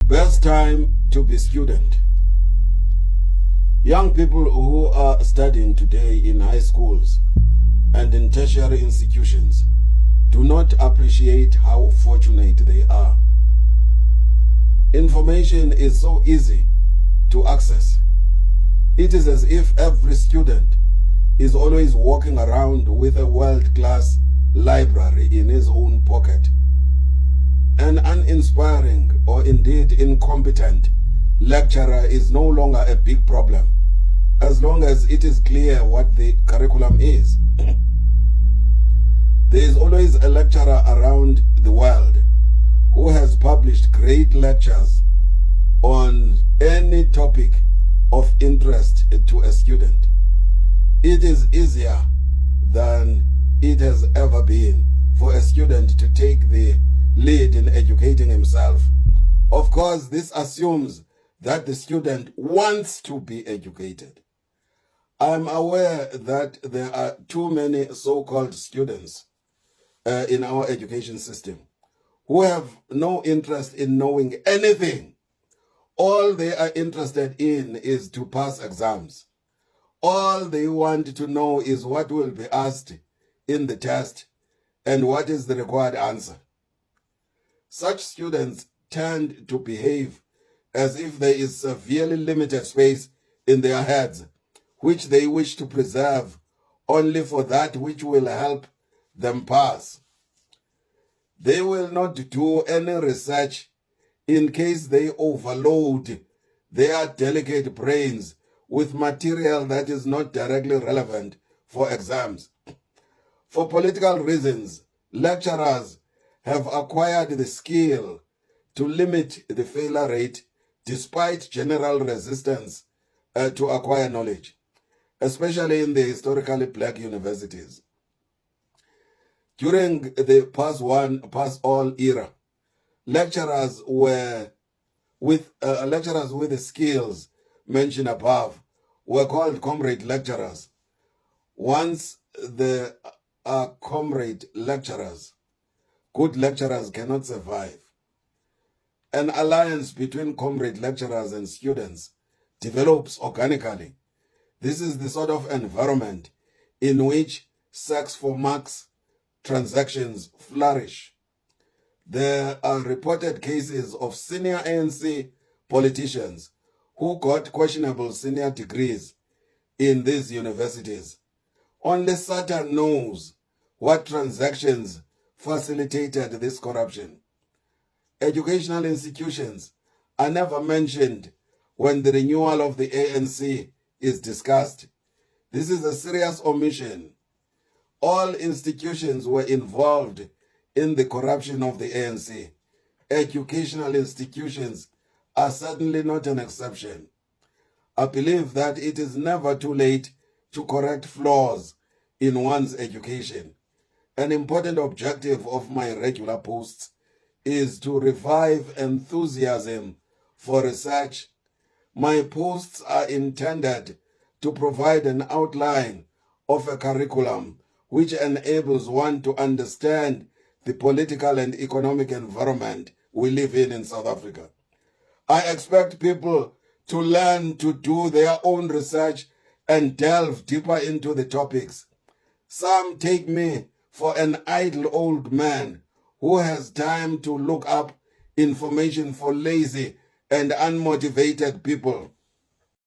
Best time to be student. Young people who are studying today in high schools and in tertiary institutions do not appreciate how fortunate they are. Information is so easy to access. It is as if every student is always walking around with a world-class library in his own pocket. An uninspiring or indeed incompetent lecturer is no longer a big problem, as long as it is clear what the curriculum is. There is always a lecturer around the world who has published great lectures on any topic of interest to a student. It is easier than it has ever been for a student to take the lead in educating himself. Of course, this assumes that the student wants to be educated. I'm aware that there are too many so-called students in our education system who have no interest in knowing anything. All they are interested in is to pass exams. All they want to know is what will be asked in the test and what is the required answer. Such students tend to behave as if there is severely limited space in their heads, which they wish to preserve only for that which will help them pass. They will not do any research in case they overload their delicate brains with material that is not directly relevant for exams. For political reasons, lecturers have acquired the skill to limit the failure rate despite general resistance to acquire knowledge, especially in the historically black universities. During the pass-all era, lecturers with the skills mentioned above were called comrade lecturers. Once there are comrade lecturers, good lecturers cannot survive. An alliance between comrade lecturers and students develops organically. This is the sort of environment in which sex for marks transactions flourish. There are reported cases of senior ANC politicians who got questionable senior degrees in these universities. Only Satan knows what transactions facilitated this corruption. Educational institutions are never mentioned when the renewal of the ANC is discussed. This is a serious omission. All institutions were involved in the corruption of the ANC. Educational institutions are certainly not an exception. I believe that it is never too late to correct flaws in one's education. An important objective of my regular posts is to revive enthusiasm for research. My posts are intended to provide an outline of a curriculum which enables one to understand the political and economic environment we live in South Africa. I expect people to learn to do their own research and delve deeper into the topics. Some take me for an idle old man who has time to look up information for lazy and unmotivated people.